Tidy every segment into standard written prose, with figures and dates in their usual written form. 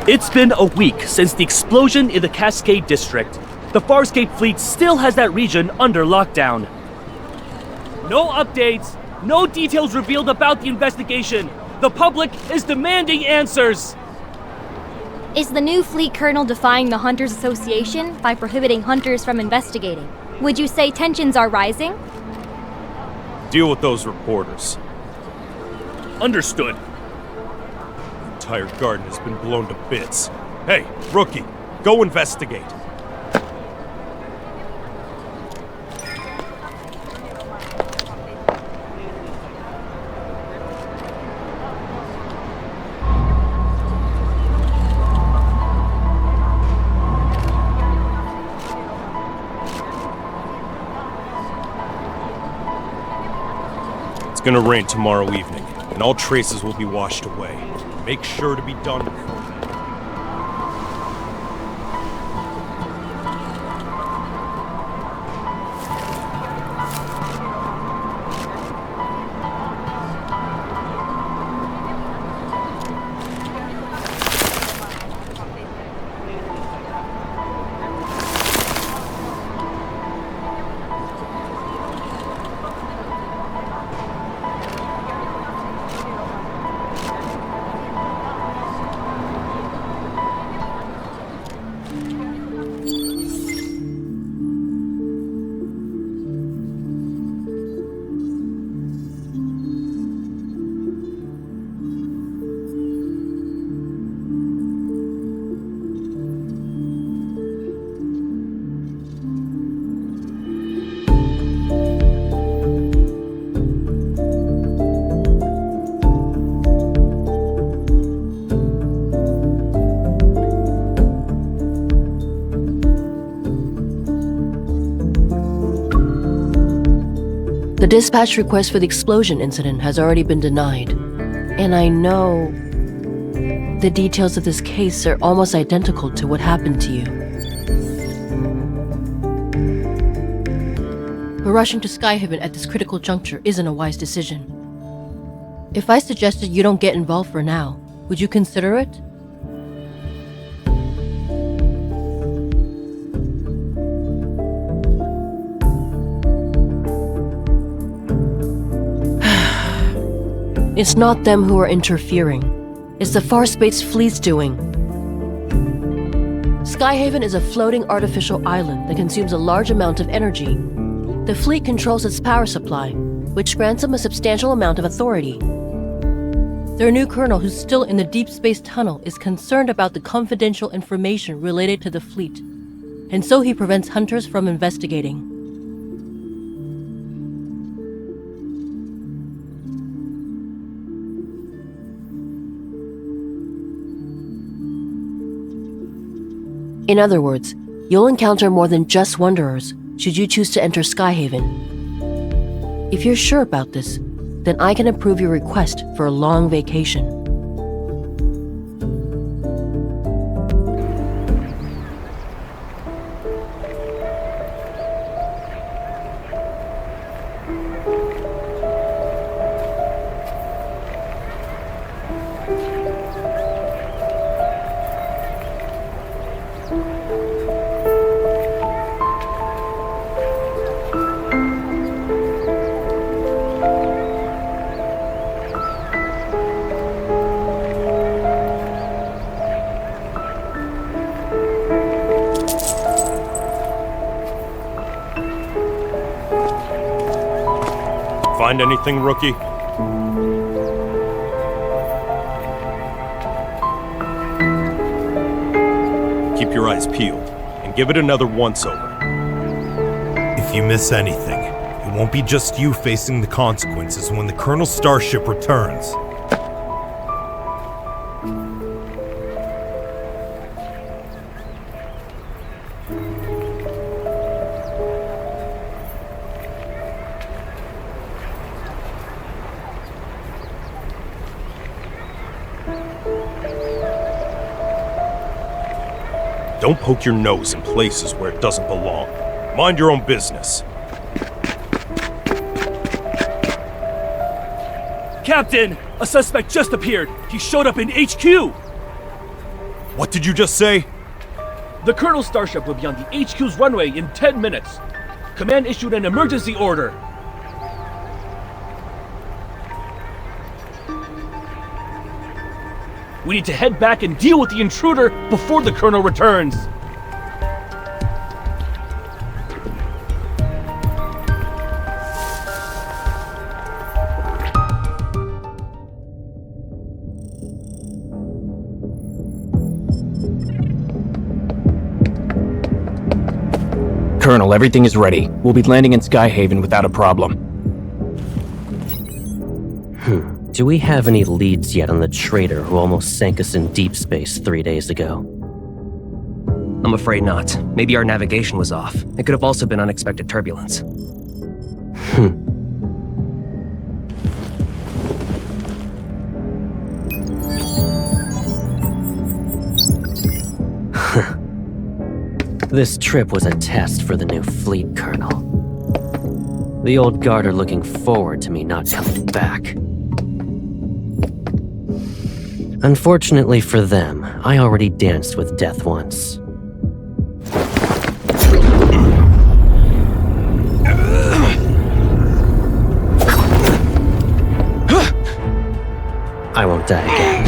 It's been a week since the explosion in the Cascade District. The Farscape fleet still has that region under lockdown. No updates, no details revealed about the investigation. The public is demanding answers. Is the new fleet colonel defying the Hunters Association by prohibiting hunters from investigating? Would you say tensions are rising? Deal with those reporters. Understood. The entire garden has been blown to bits. Hey, rookie, go investigate. It's gonna rain tomorrow evening, and all traces will be washed away. Make sure to be done before then. The dispatch request for the explosion incident has already been denied, and I know the details of this case are almost identical to what happened to you. But rushing to Skyhaven at this critical juncture isn't a wise decision. If I suggested you don't get involved for now, would you consider it? It's not them who are interfering. It's the Farspace fleet's doing. Skyhaven is a floating artificial island that consumes a large amount of energy. The fleet controls its power supply, which grants them a substantial amount of authority. Their new colonel, who's still in the deep space tunnel, is concerned about the confidential information related to the fleet, and so he prevents hunters from investigating. In other words, you'll encounter more than just Wanderers should you choose to enter Skyhaven. If you're sure about this, then I can approve your request for a long vacation. Find anything, rookie? Keep your eyes peeled, and give it another once-over. If you miss anything, it won't be just you facing the consequences when the Colonel's starship returns. Don't poke your nose in places where it doesn't belong. Mind your own business. Captain! A suspect just appeared! He showed up in HQ! What did you just say? The Colonel's starship will be on the HQ's runway in 10 minutes. Command issued an emergency order. We need to head back and deal with the intruder before the Colonel returns. Colonel, everything is ready. We'll be landing in Skyhaven without a problem. Do we have any leads yet on the traitor who almost sank us in deep space 3 days ago? I'm afraid not. Maybe our navigation was off. It could have also been unexpected turbulence. This trip was a test for the new fleet colonel. The old guard are looking forward to me not coming back. Unfortunately for them, I already danced with death once. I won't die again.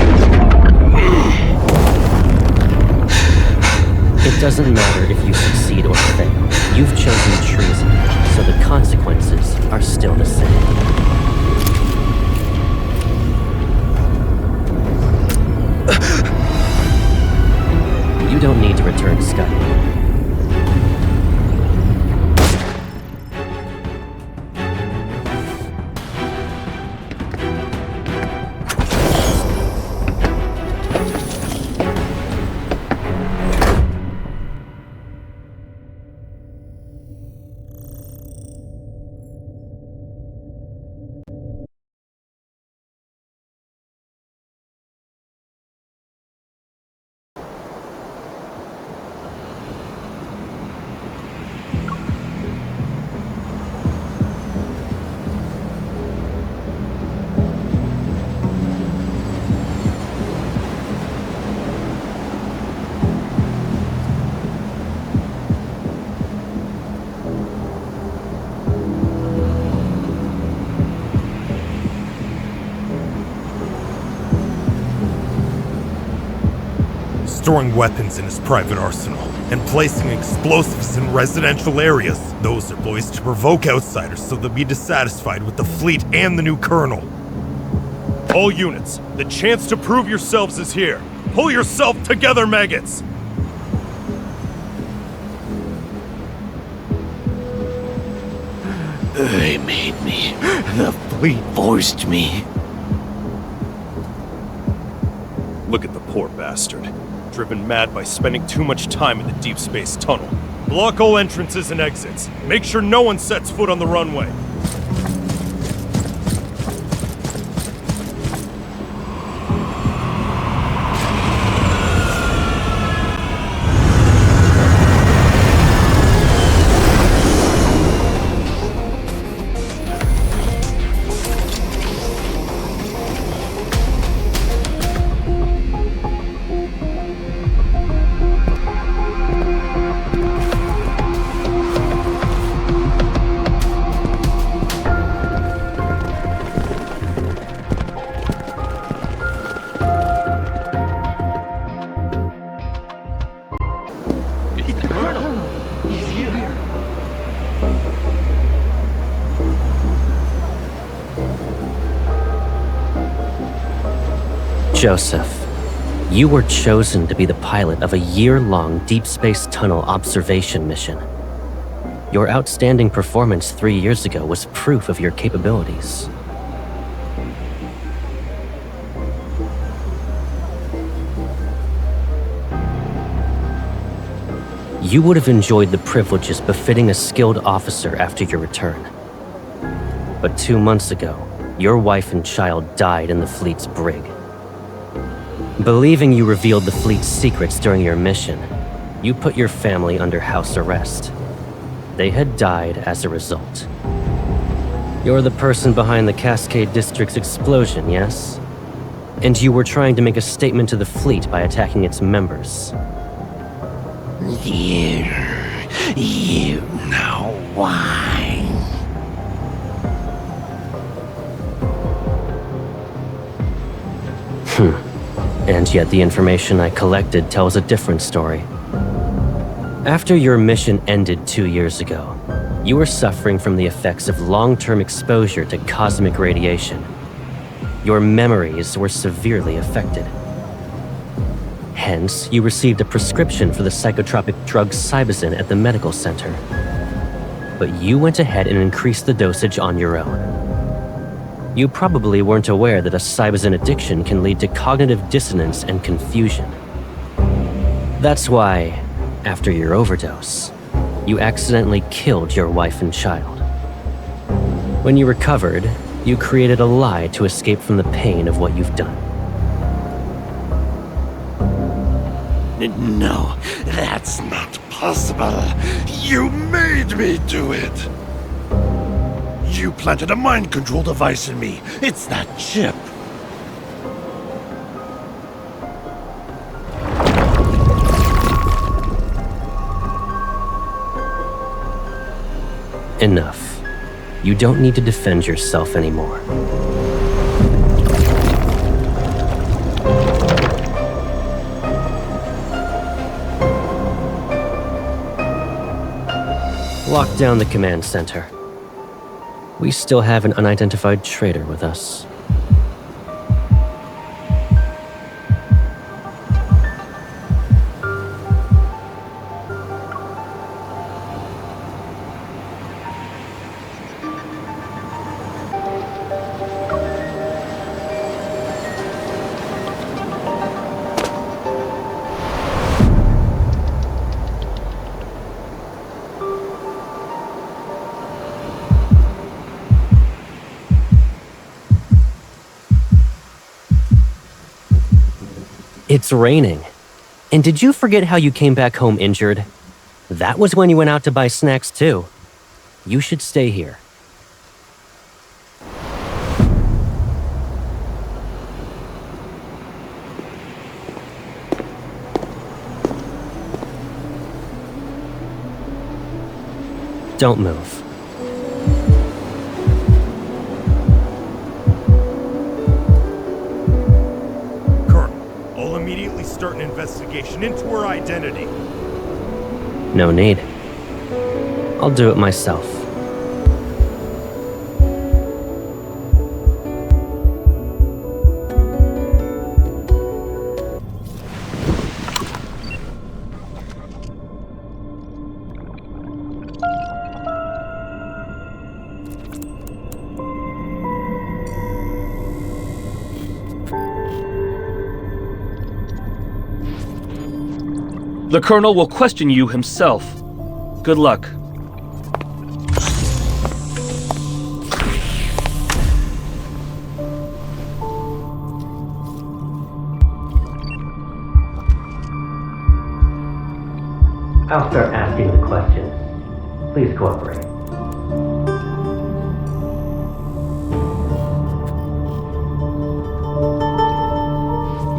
It doesn't matter if you succeed or fail. You've chosen treason, so the consequences are still the same. You don't need to return to Skyward. Storing weapons in his private arsenal, and placing explosives in residential areas. Those are boys to provoke outsiders so they'll be dissatisfied with the fleet and the new colonel. All units, the chance to prove yourselves is here. Pull yourself together, maggots! They made me. The fleet forced me. Look at the poor bastard. Driven mad by spending too much time in the deep space tunnel. Block all entrances and exits. Make sure no one sets foot on the runway. Joseph, you were chosen to be the pilot of a year-long deep space tunnel observation mission. Your outstanding performance 3 years ago was proof of your capabilities. You would have enjoyed the privileges befitting a skilled officer after your return. But 2 months ago, your wife and child died in the fleet's brig. Believing you revealed the fleet's secrets during your mission, you put your family under house arrest. They had died as a result. You're the person behind the Cascade District's explosion, yes? And you were trying to make a statement to the fleet by attacking its members. You know why. And yet the information I collected tells a different story. After your mission ended 2 years ago, you were suffering from the effects of long-term exposure to cosmic radiation. Your memories were severely affected. Hence, you received a prescription for the psychotropic drug Cybazin at the medical center. But you went ahead and increased the dosage on your own. You probably weren't aware that a Cybazin addiction can lead to cognitive dissonance and confusion. That's why, after your overdose, you accidentally killed your wife and child. When you recovered, you created a lie to escape from the pain of what you've done. No, that's not possible. You made me do it. You planted a mind control device in me. It's that chip. Enough. You don't need to defend yourself anymore. Lock down the command center. We still have an unidentified traitor with us. It's raining. And did you forget how you came back home injured? That was when you went out to buy snacks too. You should stay here. Don't move. Immediately start an investigation into her identity. No need. I'll do it myself. The Colonel will question you himself. Good luck. I'll start asking the questions. Please cooperate.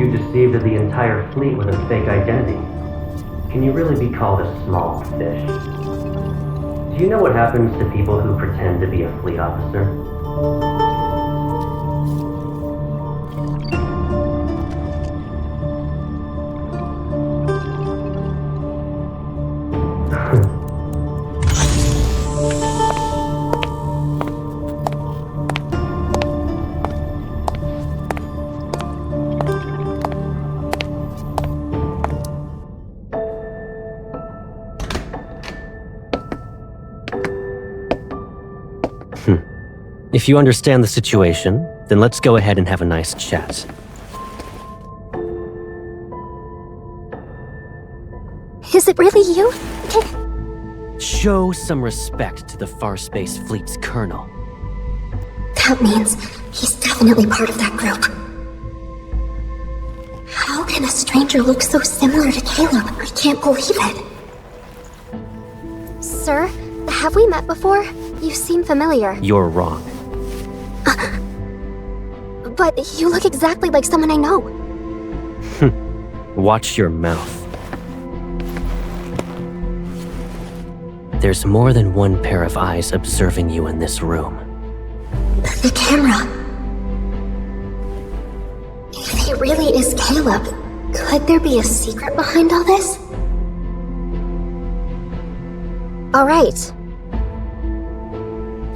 You deceived the entire fleet with a fake identity. Can you really be called a small fish? Do you know what happens to people who pretend to be a fleet officer? If you understand the situation, then let's go ahead and have a nice chat. Is it really you? Show some respect to the Farspace Fleet's colonel. That means he's definitely part of that group. How can a stranger look so similar to Caleb? I can't believe it. Sir, have we met before? You seem familiar. You're wrong. But you look exactly like someone I know. Watch your mouth. There's more than one pair of eyes observing you in this room. The camera. If he really is Caleb, could there be a secret behind all this? Alright.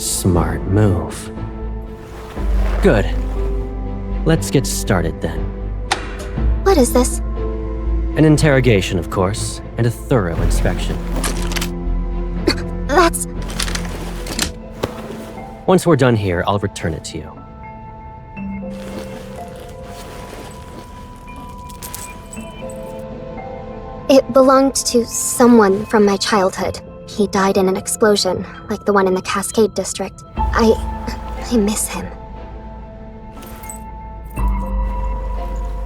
Smart move. Good. Let's get started then. What is this? An interrogation, of course, and a thorough inspection. That's... Once we're done here, I'll return it to you. It belonged to someone from my childhood. He died in an explosion, like the one in the Cascade District. I miss him.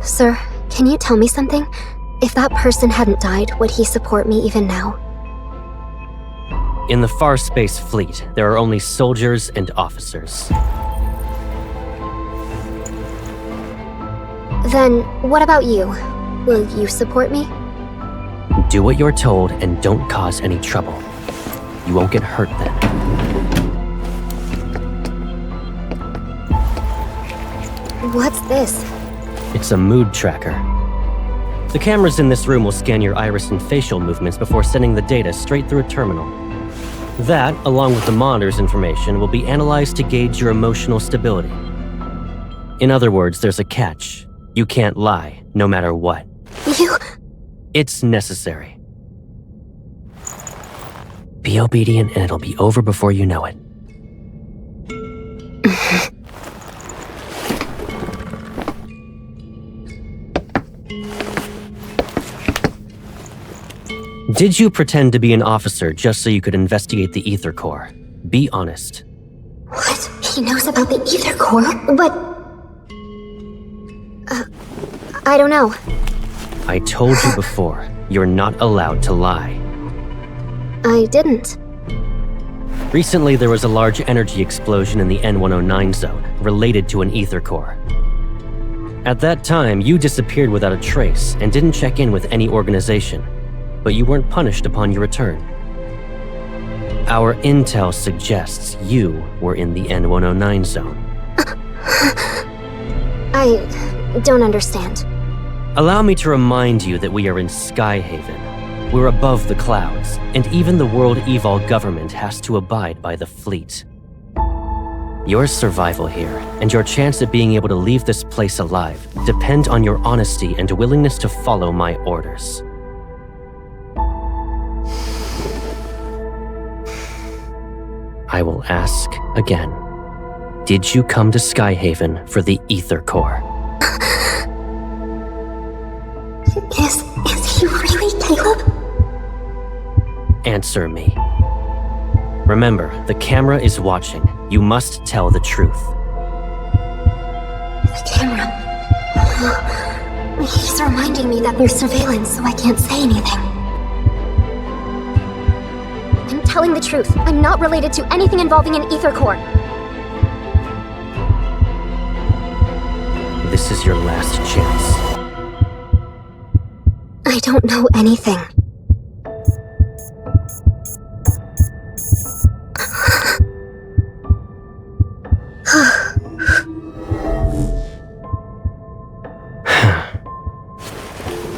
Sir, can you tell me something? If that person hadn't died, would he support me even now? In the Far Space Fleet, there are only soldiers and officers. Then, what about you? Will you support me? Do what you're told and don't cause any trouble. You won't get hurt then. What's this? It's a mood tracker. The cameras in this room will scan your iris and facial movements before sending the data straight through a terminal. That, along with the monitor's information, will be analyzed to gauge your emotional stability. In other words, there's a catch. You can't lie, no matter what. You... It's necessary. Be obedient and it'll be over before you know it. Did you pretend to be an officer just so you could investigate the Ether Core? Be honest. What? He knows about the Ether Core? But... I don't know. I told you before, you're not allowed to lie. I didn't. Recently, there was a large energy explosion in the N109 zone, related to an Ether Core. At that time, you disappeared without a trace and didn't check in with any organization, but you weren't punished upon your return. Our intel suggests you were in the N109 zone. I don't understand. Allow me to remind you that we are in Skyhaven. We're above the clouds, and even the World Evol government has to abide by the fleet. Your survival here, and your chance at being able to leave this place alive, depend on your honesty and willingness to follow my orders. I will ask again. Did you come to Skyhaven for the Ether Core? Is he really Caleb? Answer me. Remember, the camera is watching. You must tell the truth. The camera. He's reminding me that there's surveillance, so I can't say anything. I'm telling the truth. I'm not related to anything involving an Ether Core. This is your last chance. I don't know anything.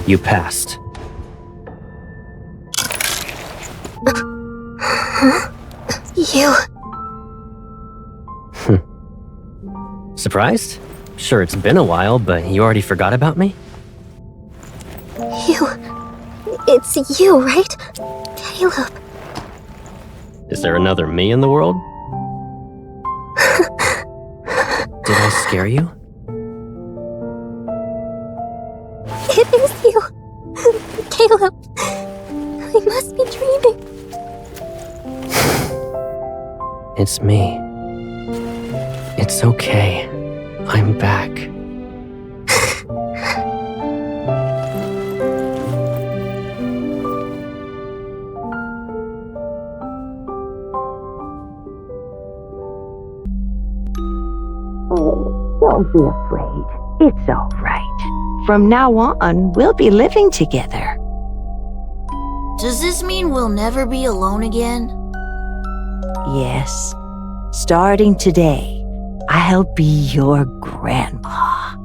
You passed. You... Surprised? Sure, it's been a while, but you already forgot about me? It's you, right? Caleb. Is there another me in the world? Did I scare you? It is you. Caleb. I must be dreaming. It's me. It's okay. I'm back. Don't be afraid. It's all right. From now on, we'll be living together. Does this mean we'll never be alone again? Yes. Starting today, I'll be your grandpa.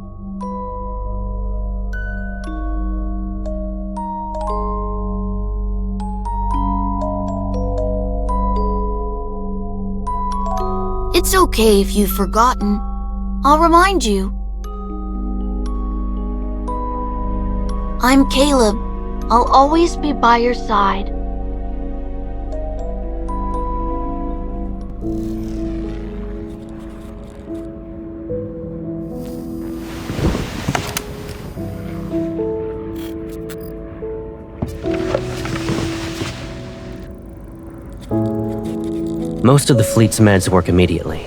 It's okay if you've forgotten. I'll remind you. I'm Caleb. I'll always be by your side. Most of the fleet's meds work immediately.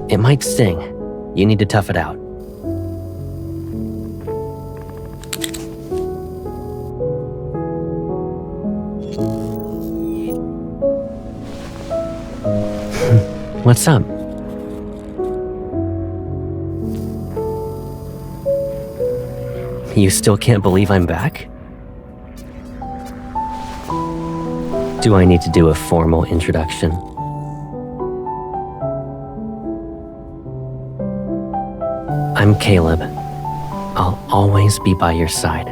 It might sting. You need to tough it out. What's up? You still can't believe I'm back? Do I need to do a formal introduction? I'm Caleb. I'll always be by your side.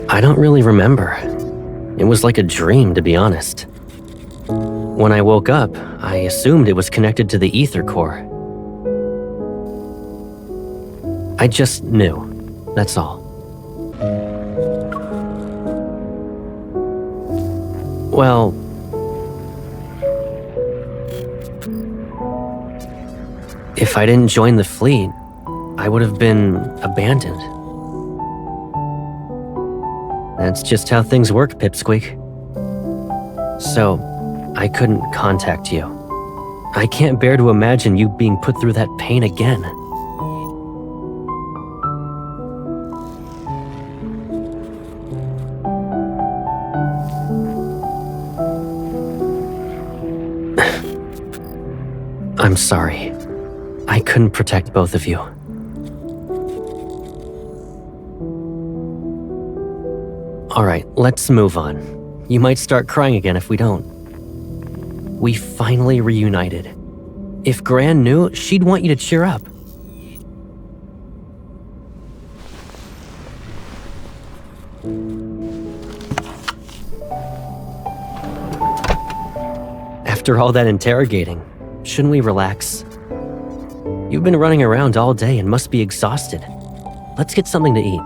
I don't really remember. It was like a dream, to be honest. When I woke up, I assumed it was connected to the ether core. I just knew. That's all. Well, if I didn't join the fleet, I would have been abandoned. That's just how things work, Pipsqueak. So, I couldn't contact you. I can't bear to imagine you being put through that pain again. I'm sorry. I couldn't protect both of you. Alright, let's move on. You might start crying again if we don't. We finally reunited. If Gran knew, she'd want you to cheer up. After all that interrogating, shouldn't we relax? You've been running around all day and must be exhausted. Let's get something to eat.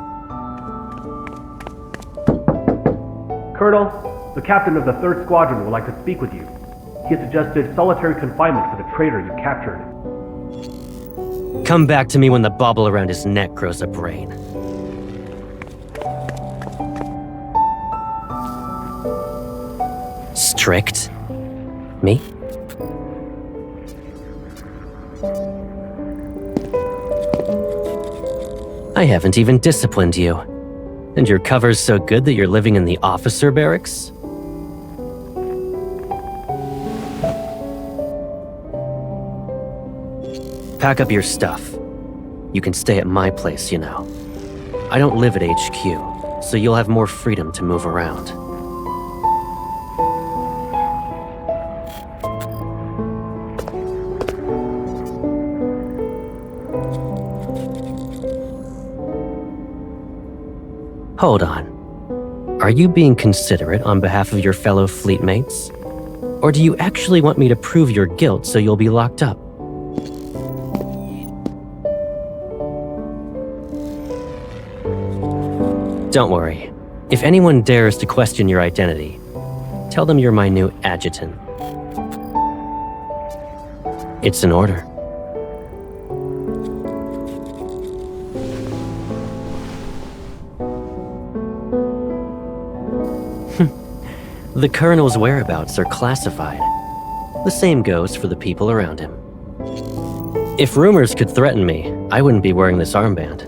Colonel, the captain of the 3rd Squadron would like to speak with you. He has suggested solitary confinement for the traitor you captured. Come back to me when the bauble around his neck grows a brain. Strict? Me? I haven't even disciplined you. And your cover's so good that you're living in the officer barracks? Pack up your stuff. You can stay at my place, you know. I don't live at HQ, so you'll have more freedom to move around. Hold on. Are you being considerate on behalf of your fellow fleet mates? Or do you actually want me to prove your guilt so you'll be locked up? Don't worry. If anyone dares to question your identity, tell them you're my new adjutant. It's an order. The Colonel's whereabouts are classified. The same goes for the people around him. If rumors could threaten me, I wouldn't be wearing this armband.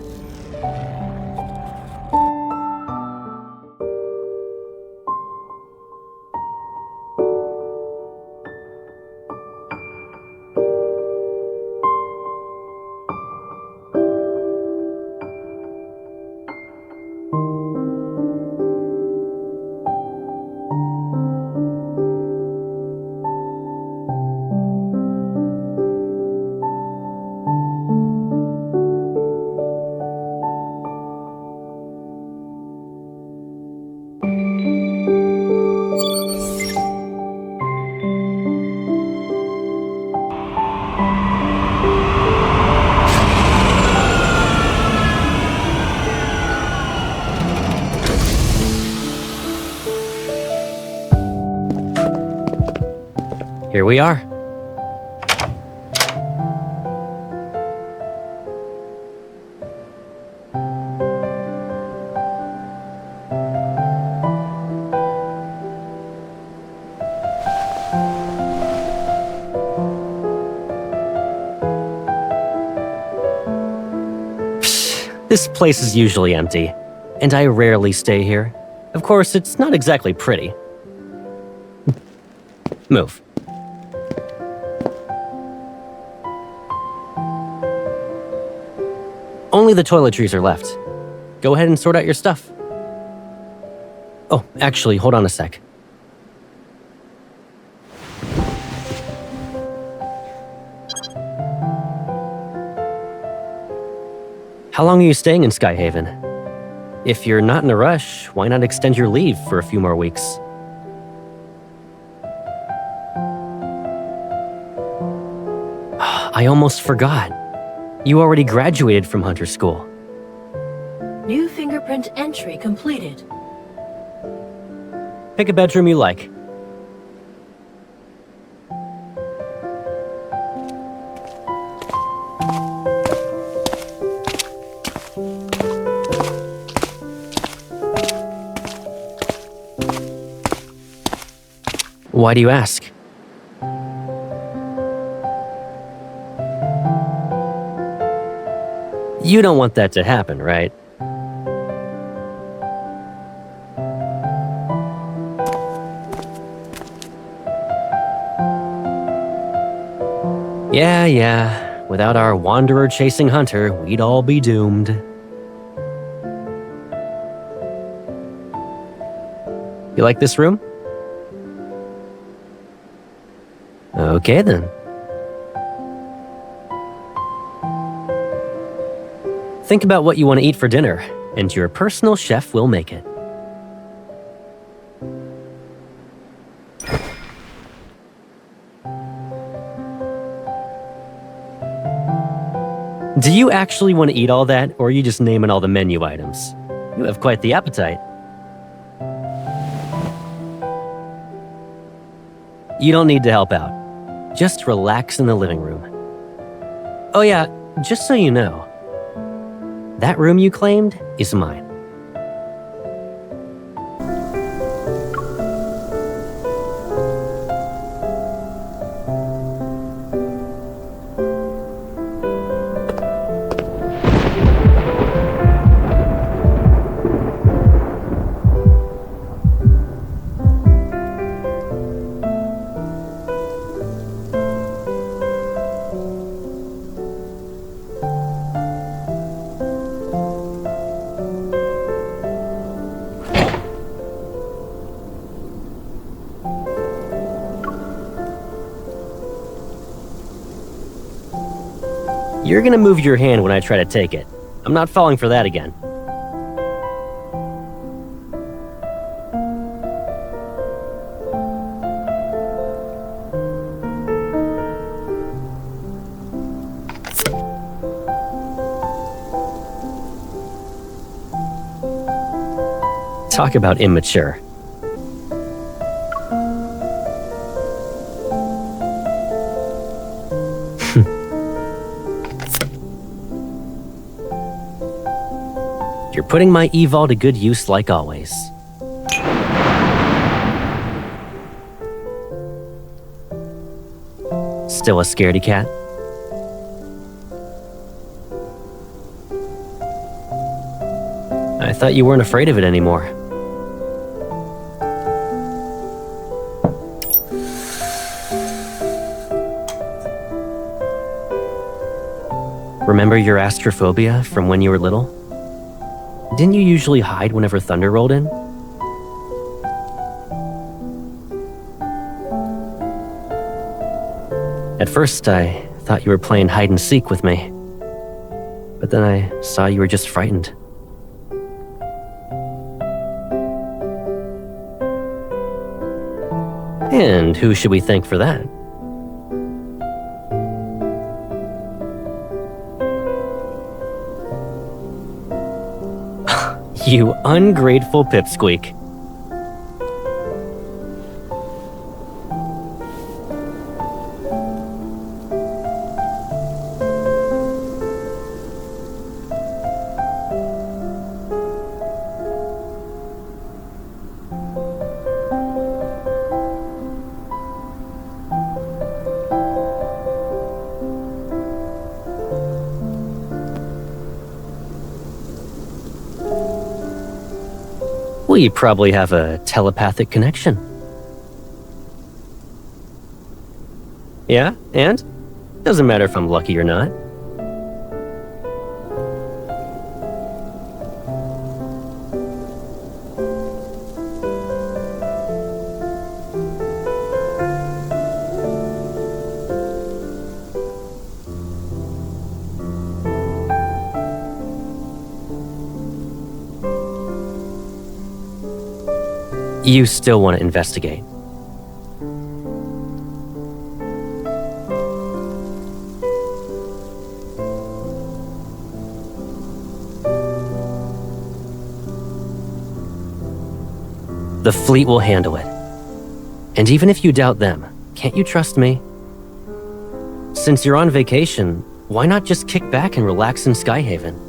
Here we are. This place is usually empty, and I rarely stay here. Of course, it's not exactly pretty. Move. Only the toiletries are left. Go ahead and sort out your stuff. Oh, actually, hold on a sec. How long are you staying in Skyhaven? If you're not in a rush, why not extend your leave for a few more weeks? I almost forgot. You already graduated from Hunter School. New fingerprint entry completed. Pick a bedroom you like. Why do you ask? You don't want that to happen, right? Yeah. Without our wanderer-chasing hunter, we'd all be doomed. You like this room? Okay, then. Think about what you want to eat for dinner, and your personal chef will make it. Do you actually want to eat all that, or are you just naming all the menu items? You have quite the appetite. You don't need to help out. Just relax in the living room. Oh yeah, just so you know, that room you claimed is mine. You're gonna move your hand when I try to take it. I'm not falling for that again. Talk about immature. You're putting my evol to good use like always. Still a scaredy cat? I thought you weren't afraid of it anymore. Remember your astrophobia from when you were little? Didn't you usually hide whenever thunder rolled in? At first, I thought you were playing hide and seek with me. But then I saw you were just frightened. And who should we thank for that? You ungrateful pipsqueak. We probably have a telepathic connection. Yeah, and? Doesn't matter if I'm lucky or not. You still want to investigate. The fleet will handle it. And even if you doubt them, can't you trust me? Since you're on vacation, why not just kick back and relax in Skyhaven?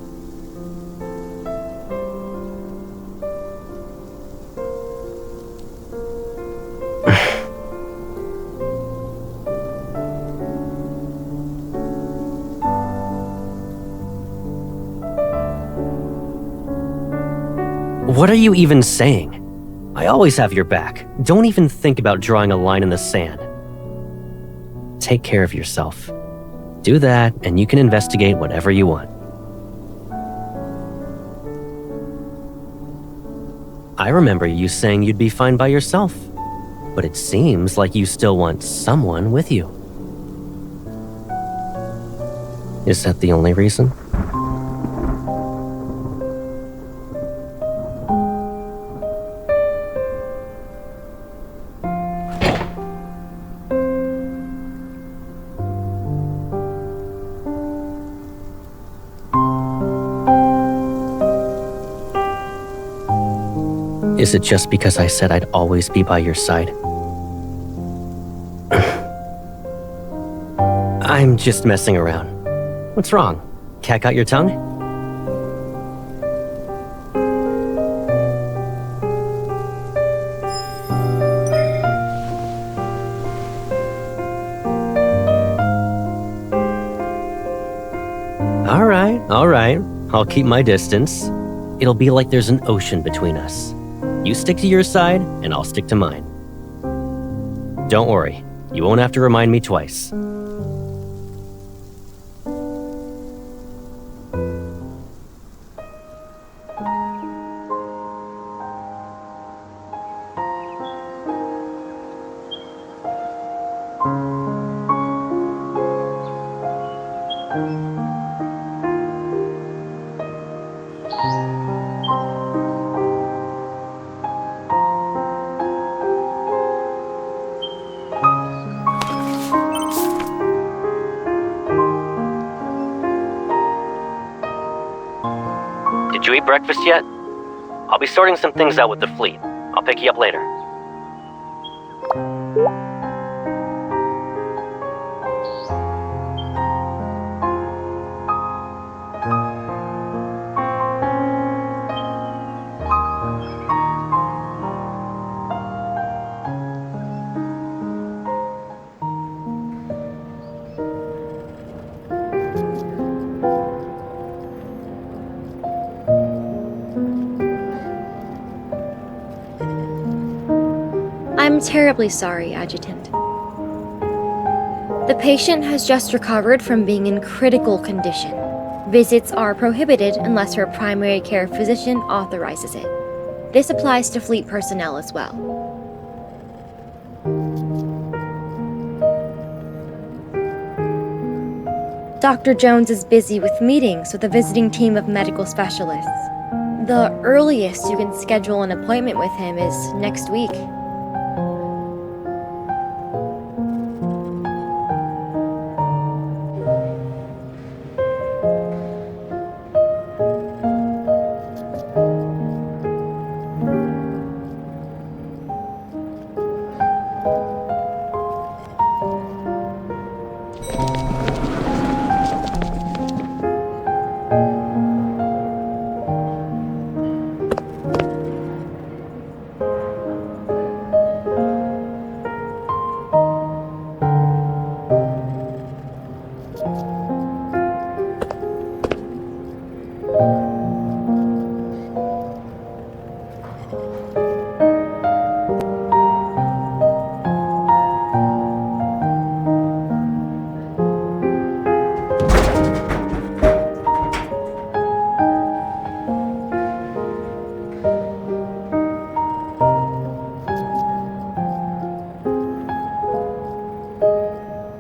What are you even saying? I always have your back. Don't even think about drawing a line in the sand. Take care of yourself. Do that, and you can investigate whatever you want. I remember you saying you'd be fine by yourself, but it seems like you still want someone with you. Is that the only reason? Is it just because I said I'd always be by your side? I'm just messing around. What's wrong? Cat got your tongue? All right. I'll keep my distance. It'll be like there's an ocean between us. You stick to your side, and I'll stick to mine. Don't worry, you won't have to remind me twice. Did you eat breakfast yet? I'll be sorting some things out with the fleet. I'll pick you up later. terribly sorry, Adjutant. The patient has just recovered from being in critical condition. Visits are prohibited unless her primary care physician authorizes it. This applies to fleet personnel as well. Dr. Jones is busy with meetings with a visiting team of medical specialists. The earliest you can schedule an appointment with him is next week.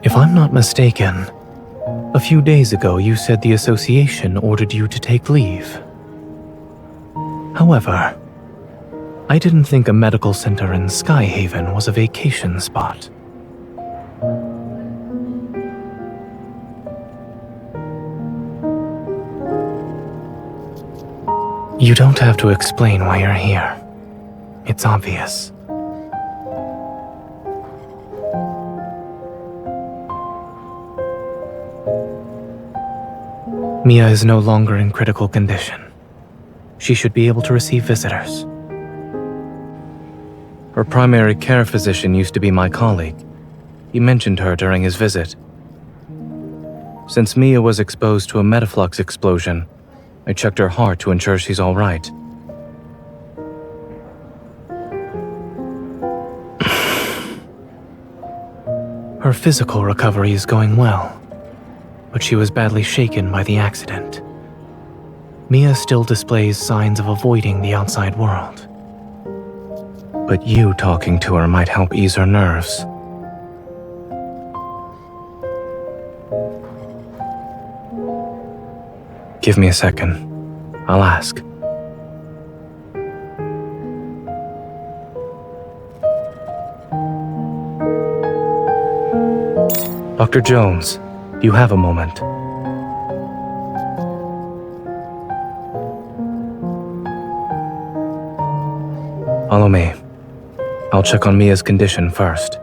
If I'm not mistaken, a few days ago you said the association ordered you to take leave. However, I didn't think a medical center in Skyhaven was a vacation spot. You don't have to explain why you're here. It's obvious. Mia is no longer in critical condition. She should be able to receive visitors. Her primary care physician used to be my colleague. He mentioned her during his visit. Since Mia was exposed to a metaflux explosion, I checked her heart to ensure she's all right. Her physical recovery is going well, but she was badly shaken by the accident. Mia still displays signs of avoiding the outside world. But you talking to her might help ease her nerves. Give me a second. I'll ask. Dr. Jones, do you have a moment? Follow me. I'll check on Mia's condition first,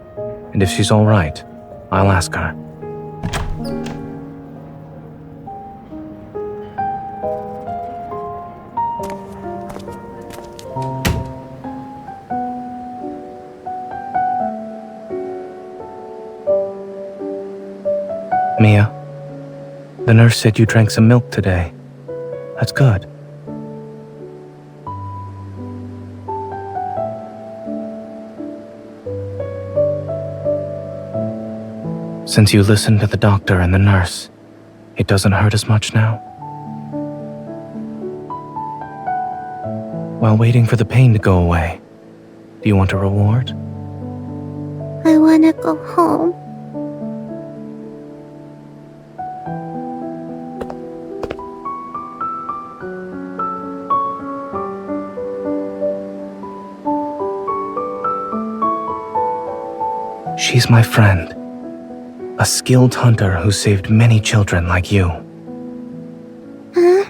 and if she's all right, I'll ask her. Mia, the nurse said you drank some milk today. That's good. Since you listened to the doctor and the nurse, it doesn't hurt as much now? While waiting for the pain to go away, do you want a reward? I wanna go home. She's my friend. A skilled hunter who saved many children like you. Huh?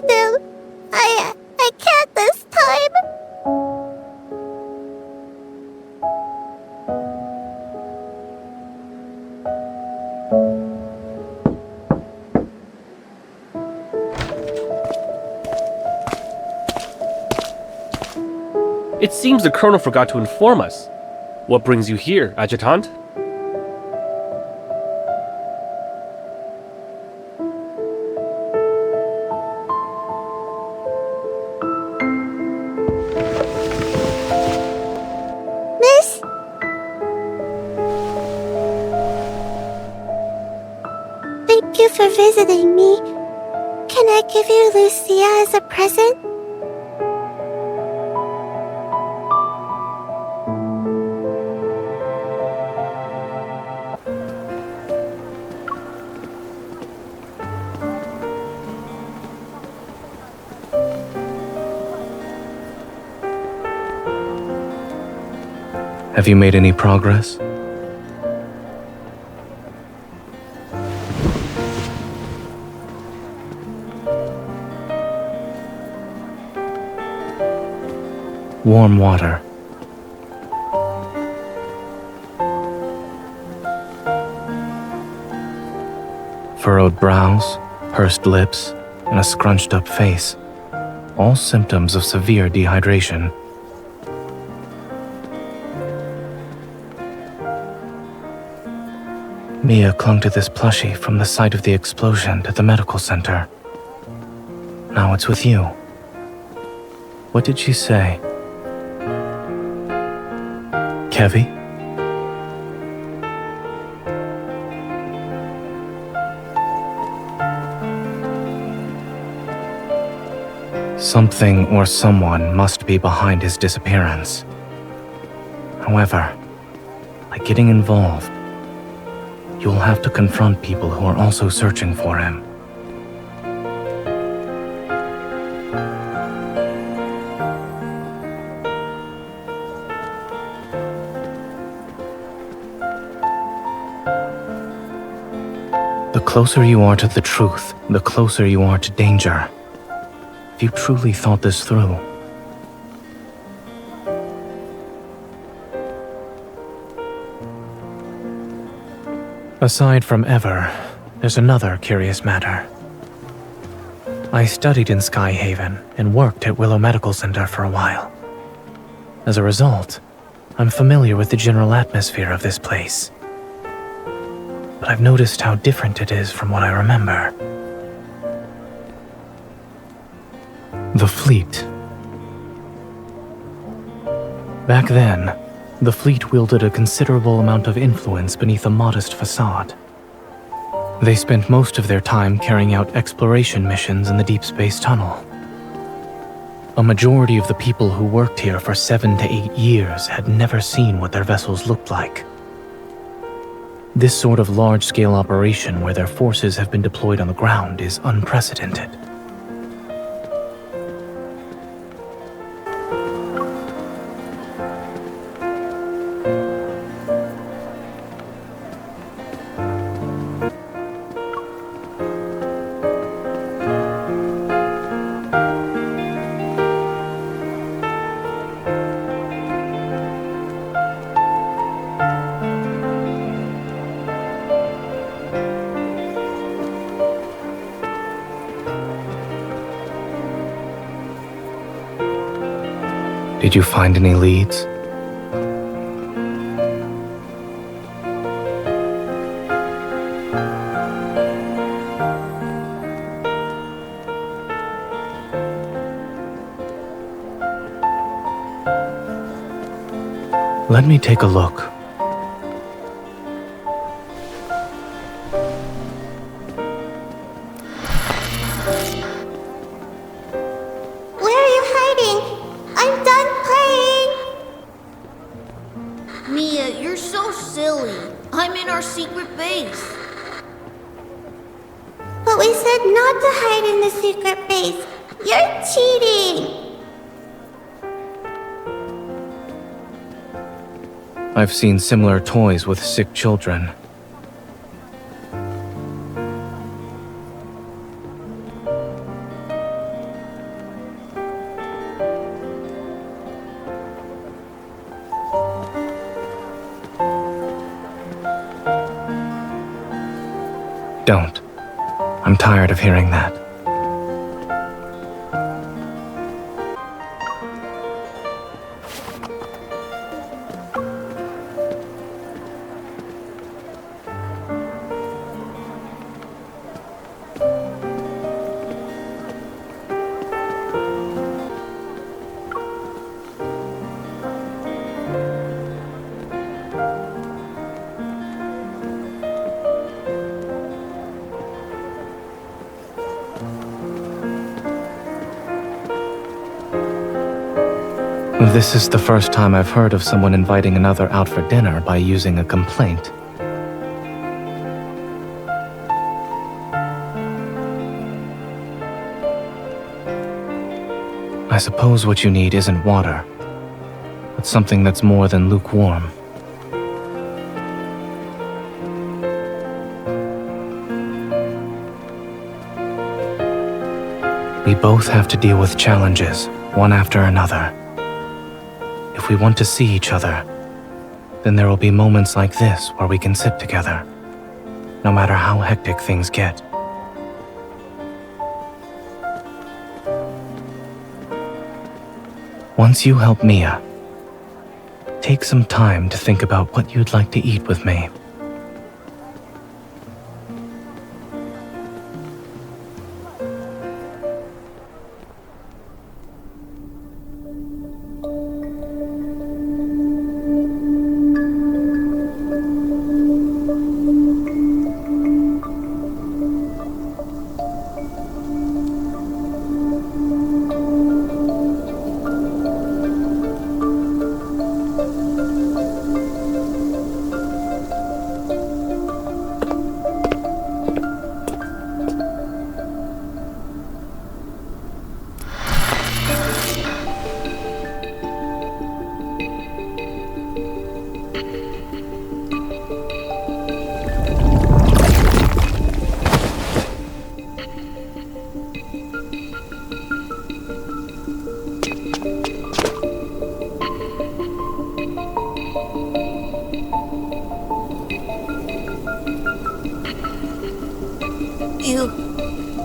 find him. I can't this time. It seems the Colonel forgot to inform us. What brings you here, Adjutant? Miss? Thank you for visiting me. Can I give you Lucia as a present? Have you made any progress? Warm water. Furrowed brows, pursed lips, and a scrunched up face. All symptoms of severe dehydration. Mia clung to this plushie from the site of the explosion at the medical center. Now it's with you. What did she say? Kevi? Something or someone must be behind his disappearance. However, by getting involved, you'll have to confront people who are also searching for him. The closer you are to the truth, the closer you are to danger. If you truly thought this through. Aside from Ever, there's another curious matter. I studied in Skyhaven and worked at Willow Medical Center for a while. As a result, I'm familiar with the general atmosphere of this place. But I've noticed how different it is from what I remember. The fleet. Back then, the fleet wielded a considerable amount of influence beneath a modest facade. They spent most of their time carrying out exploration missions in the deep space tunnel. A majority of the people who worked here for 7 to 8 years had never seen what their vessels looked like. This sort of large-scale operation where their forces have been deployed on the ground is unprecedented. Did you find any leads? Let me take a look. I've seen similar toys with sick children. Don't. I'm tired of hearing that. This is the first time I've heard of someone inviting another out for dinner by using a complaint. I suppose what you need isn't water, but something that's more than lukewarm. We both have to deal with challenges, one after another. If we want to see each other, then there will be moments like this where we can sit together, no matter how hectic things get. Once you help Mia, take some time to think about what you'd like to eat with me.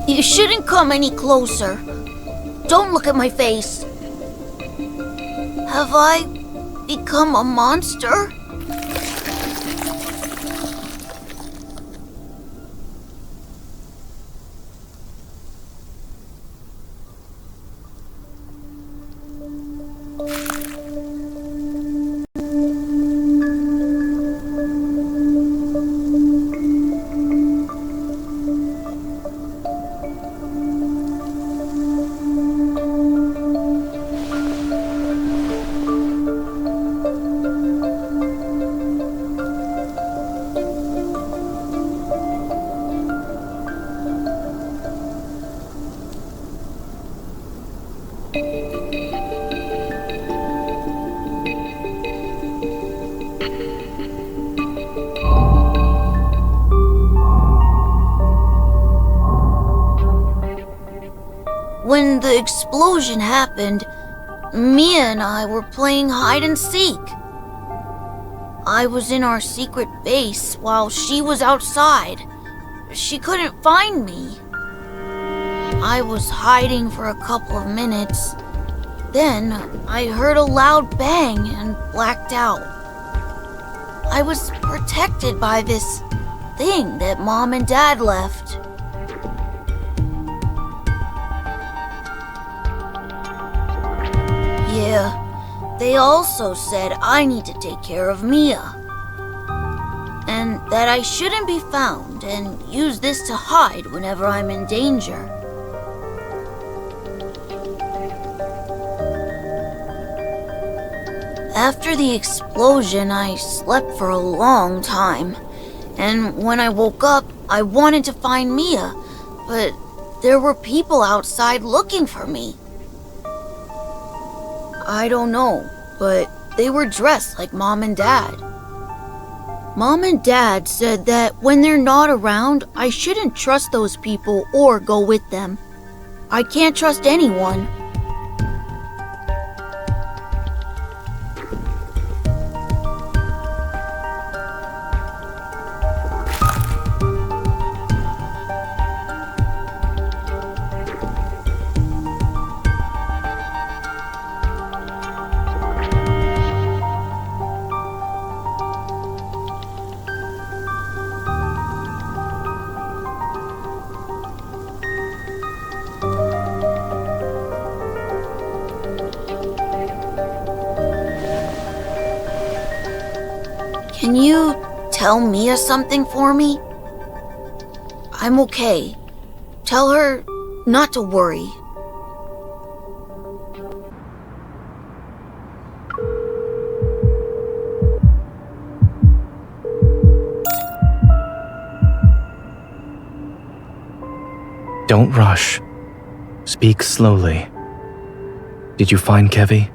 You shouldn't come any closer. Don't look at my face. Have I become a monster? When the explosion happened, Mia and I were playing hide and seek. I was in our secret base while she was outside. She couldn't find me. I was hiding for a couple of minutes. Then I heard a loud bang and blacked out. I was protected by this thing that Mom and Dad left. Yeah, they also said I need to take care of Mia. And that I shouldn't be found and use this to hide whenever I'm in danger. After the explosion, I slept for a long time. And when I woke up, I wanted to find Mia, but there were people outside looking for me. I don't know, but they were dressed like Mom and Dad. Mom and Dad said that when they're not around, I shouldn't trust those people or go with them. I can't trust anyone. Can you tell Mia something for me? I'm okay. Tell her not to worry. Don't rush. Speak slowly. Did you find Kevi?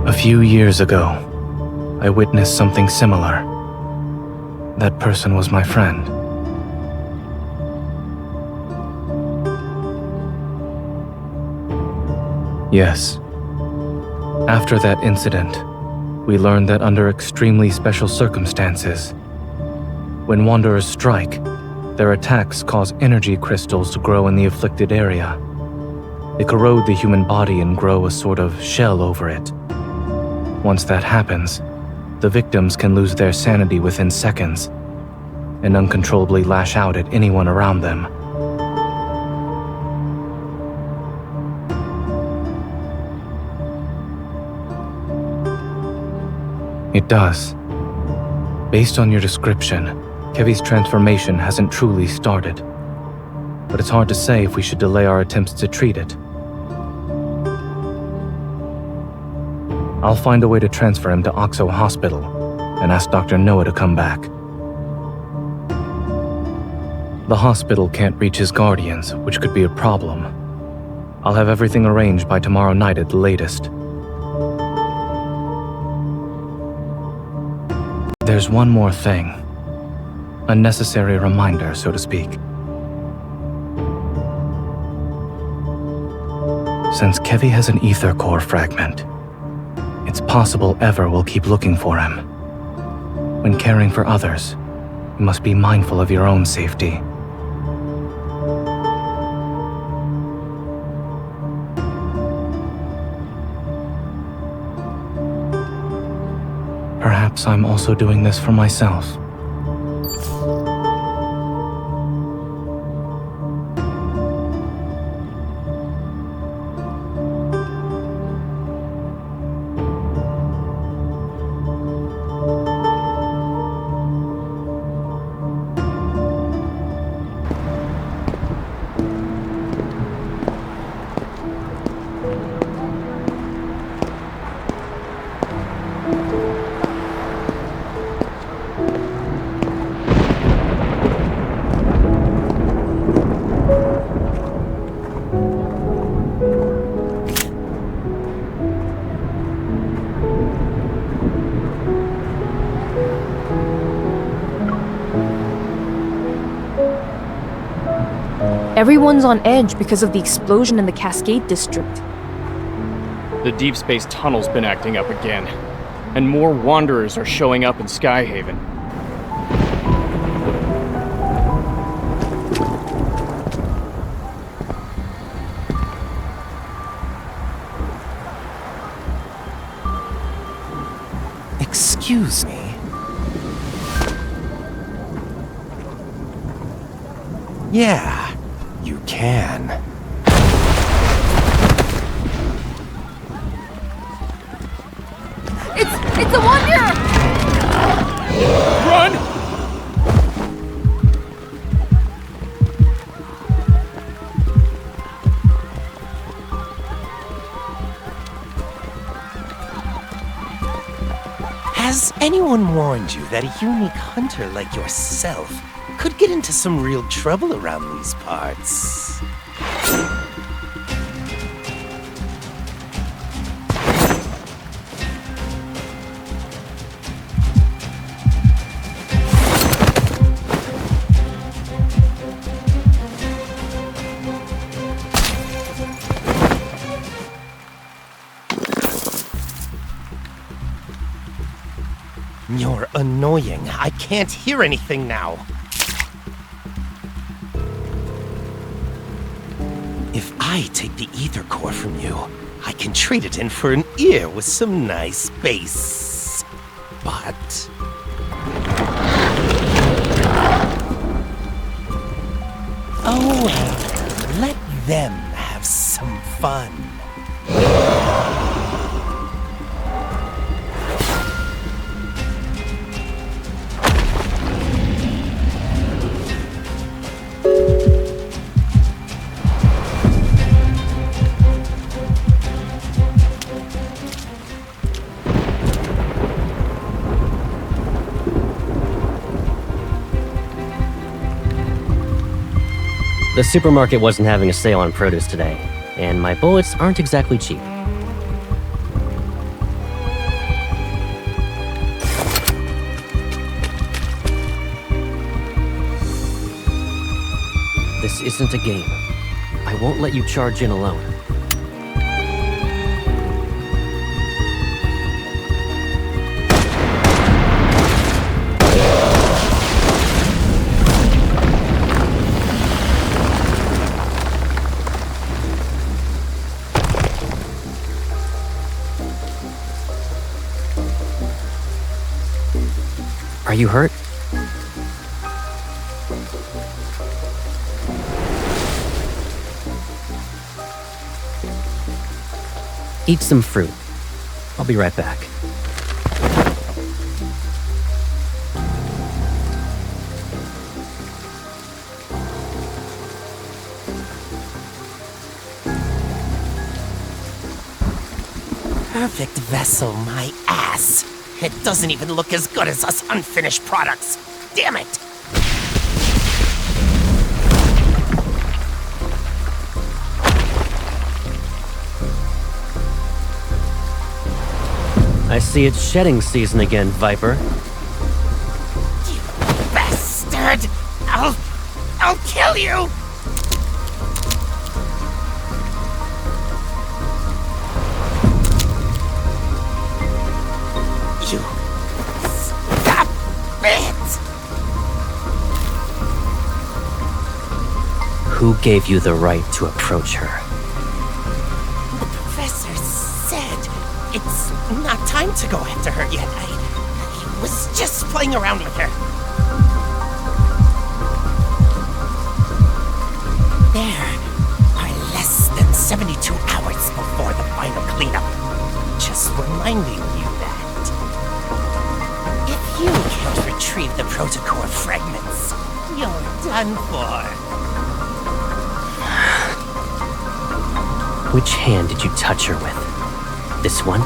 A few years ago, I witnessed something similar. That person was my friend. Yes. After that incident, we learned that under extremely special circumstances, when Wanderers strike, their attacks cause energy crystals to grow in the afflicted area. They corrode the human body and grow a sort of shell over it. Once that happens, the victims can lose their sanity within seconds and uncontrollably lash out at anyone around them. It does. Based on your description, Kevi's transformation hasn't truly started, but it's hard to say if we should delay our attempts to treat it. I'll find a way to transfer him to Oxo Hospital and ask Dr. Noah to come back. The hospital can't reach his guardians, which could be a problem. I'll have everything arranged by tomorrow night at the latest. There's one more thing. A necessary reminder, so to speak. Since Kevi has an ether core fragment, it's possible Ever will keep looking for him. When caring for others, you must be mindful of your own safety. Perhaps I'm also doing this for myself. Everyone's on edge because of the explosion in the Cascade District. The deep space tunnel's been acting up again, and more Wanderers are showing up in Skyhaven. Excuse me. Yeah, you can. It's a Wanderer! Run! Has anyone warned you that a unique hunter like yourself could get into some real trouble around these parts? You're annoying. I can't hear anything now. If I take the ether core from you, I can trade it in for an ear with some nice bass. But... oh well, let them have some fun. The supermarket wasn't having a sale on produce today, and my bullets aren't exactly cheap. This isn't a game. I won't let you charge in alone. Are you hurt? Eat some fruit. I'll be right back. Perfect vessel, my ass. It doesn't even look as good as us unfinished products. Damn it! I see it's shedding season again, Viper. You bastard! I'll kill you! You stop it! Who gave you the right to approach her? The professor said it's not time to go after her yet. I was just playing around with her. There are less than 72 hours before the final cleanup. Just reminding you that. If you can't retrieve the protocore fragments, you're done for. Which hand did you touch her with? This one?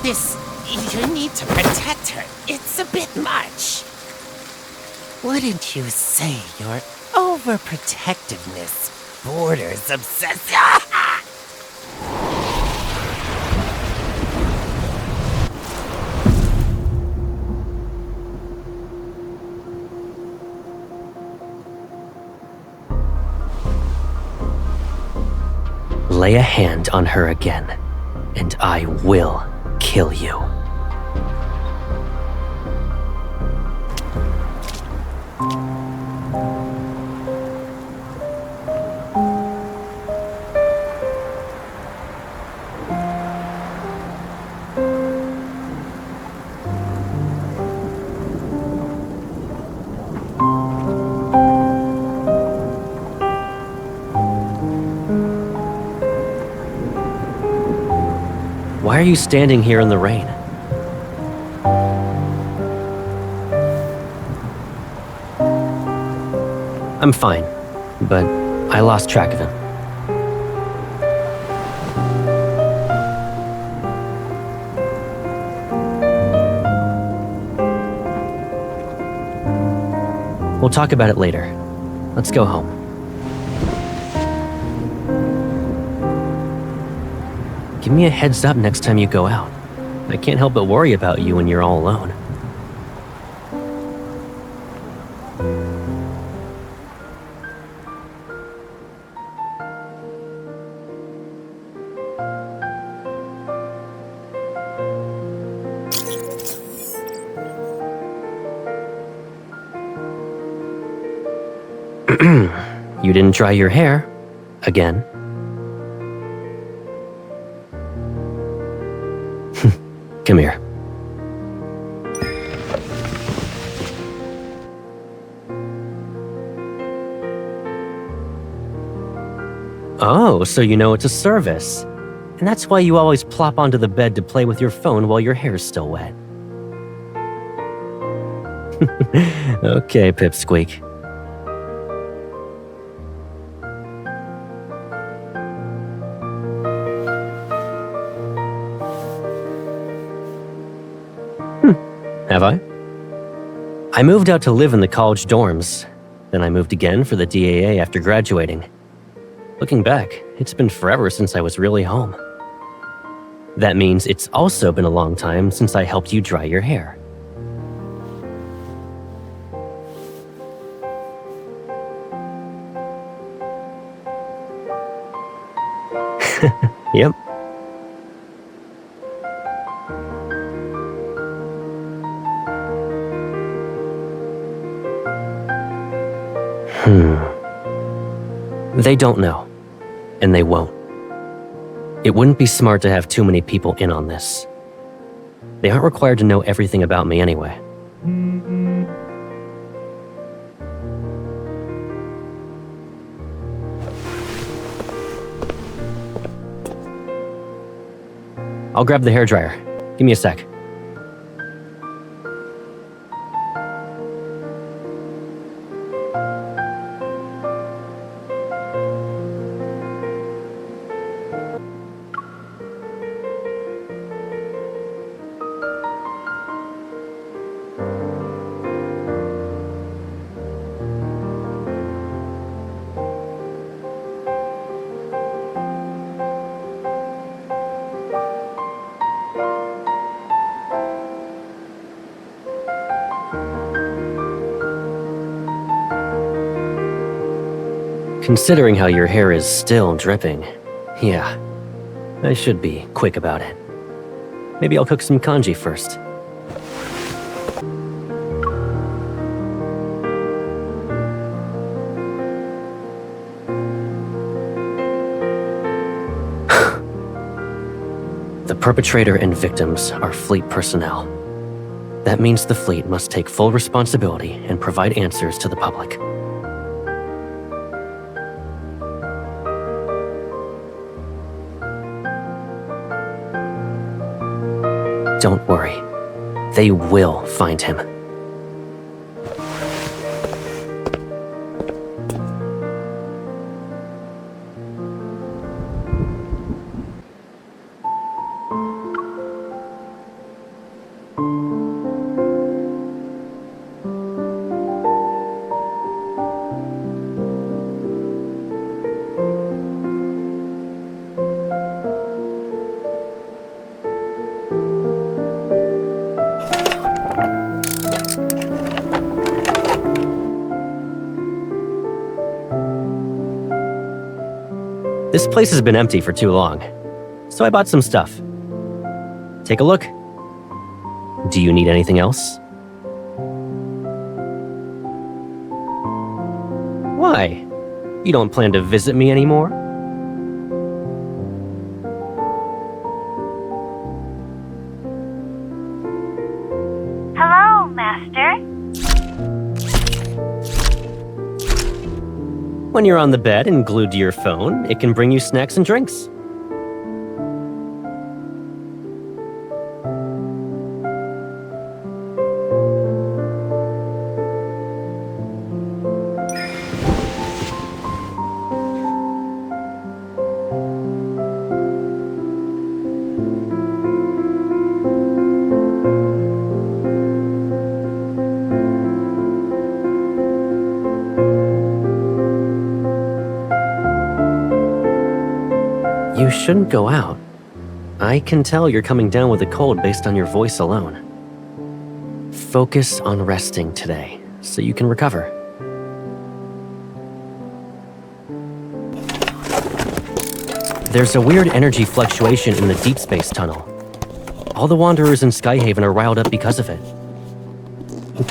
This... you need to protect her. It's a bit much. Wouldn't you say your overprotectiveness borders obsession? Lay a hand on her again, and I will kill you. Why are you standing here in the rain? I'm fine, but I lost track of him. We'll talk about it later. Let's go home. Give me a heads up next time you go out. I can't help but worry about you when you're all alone. You didn't dry your hair. Again. Come here. Oh, so you know it's a service. And that's why you always plop onto the bed to play with your phone while your hair's still wet. Okay, Pipsqueak. Have I? I moved out to live in the college dorms. Then I moved again for the DAA after graduating. Looking back, it's been forever since I was really home. That means it's also been a long time since I helped you dry your hair. Yep. They don't know, and they won't. It wouldn't be smart to have too many people in on this. They aren't required to know everything about me anyway. I'll grab the hairdryer. Give me a sec. Considering how your hair is still dripping, yeah, I should be quick about it. Maybe I'll cook some kanji first. The perpetrator and victims are fleet personnel. That means the fleet must take full responsibility and provide answers to the public. Don't worry. They will find him. This place has been empty for too long, so I bought some stuff. Take a look. Do you need anything else? Why? You don't plan to visit me anymore? Hello, Master. When you're on the bed and glued to your phone, it can bring you snacks and drinks. You shouldn't go out. I can tell you're coming down with a cold based on your voice alone. Focus on resting today, so you can recover. There's a weird energy fluctuation in the deep space tunnel. All the Wanderers in Skyhaven are riled up because of it.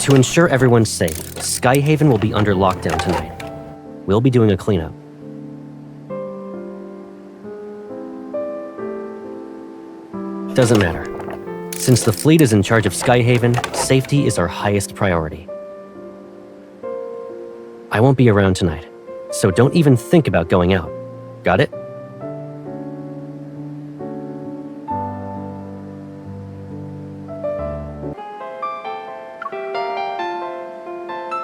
To ensure everyone's safe, Skyhaven will be under lockdown tonight. We'll be doing a cleanup. Doesn't matter. Since the fleet is in charge of Skyhaven, safety is our highest priority. I won't be around tonight, so don't even think about going out. Got it?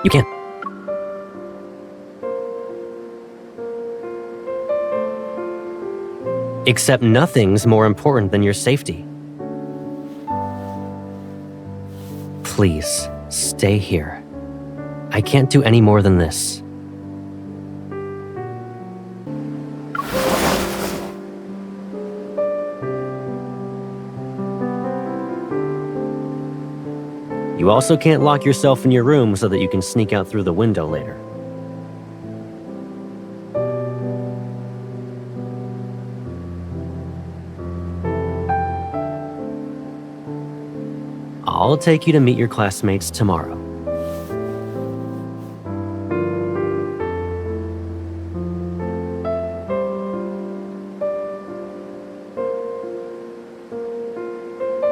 You can. Except nothing's more important than your safety. Please, stay here. I can't do any more than this. You also can't lock yourself in your room so that you can sneak out through the window later. I'll take you to meet your classmates tomorrow.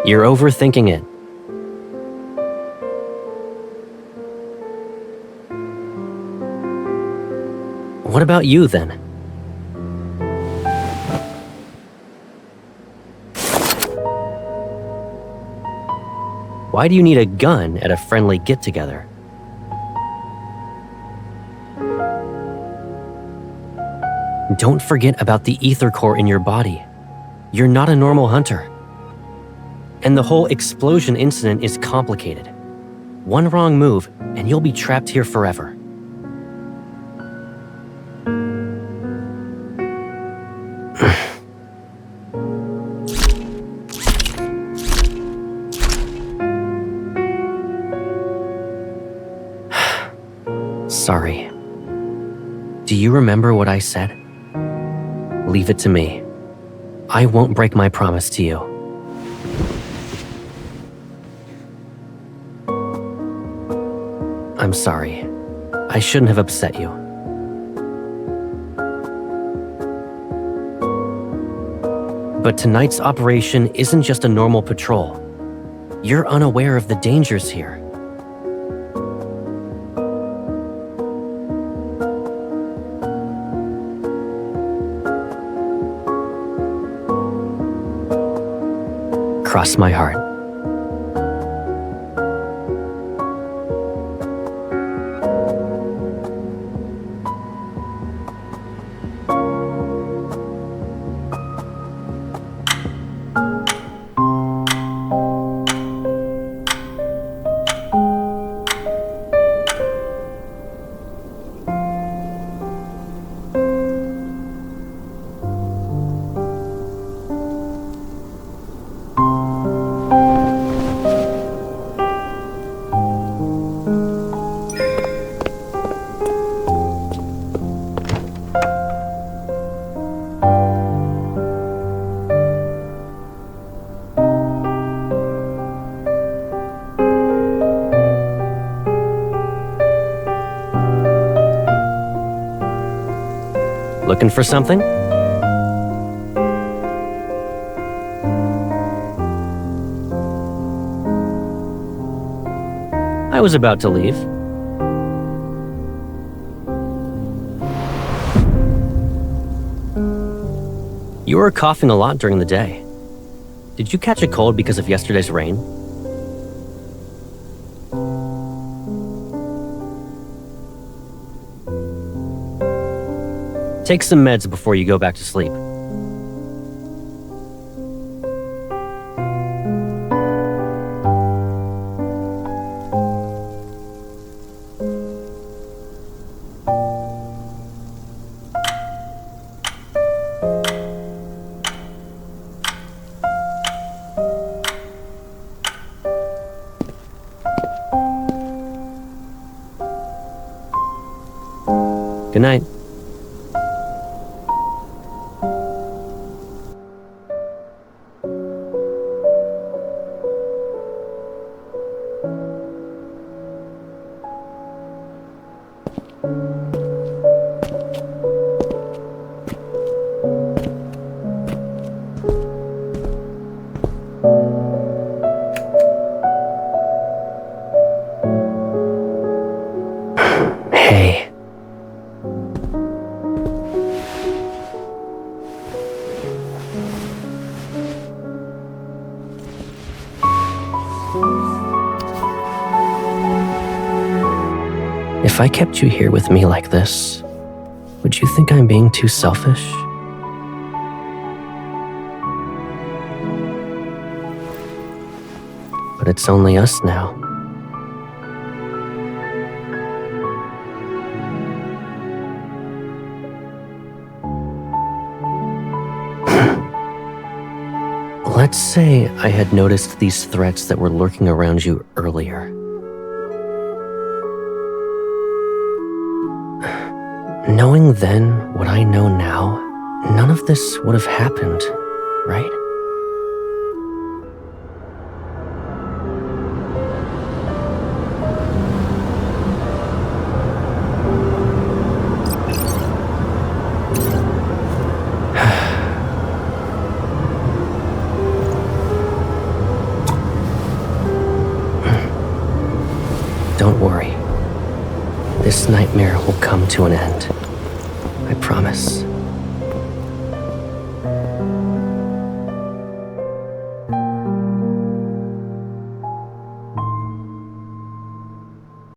You're overthinking it. What about you, then? Why do you need a gun at a friendly get-together? Don't forget about the ether core in your body. You're not a normal hunter. And the whole explosion incident is complicated. One wrong move, and you'll be trapped here forever. Sorry. Do you remember what I said? Leave it to me. I won't break my promise to you. I'm sorry. I shouldn't have upset you. But tonight's operation isn't just a normal patrol. You're unaware of the dangers here. Cross my heart. Looking for something? I was about to leave. You were coughing a lot during the day. Did you catch a cold because of yesterday's rain? Take some meds before you go back to sleep. Good night. If I kept you here with me like this, would you think I'm being too selfish? But it's only us now. Let's say I had noticed these threats that were lurking around you earlier. Knowing then what I know now, none of this would have happened, right? Don't worry. This nightmare will come to an end. I promise.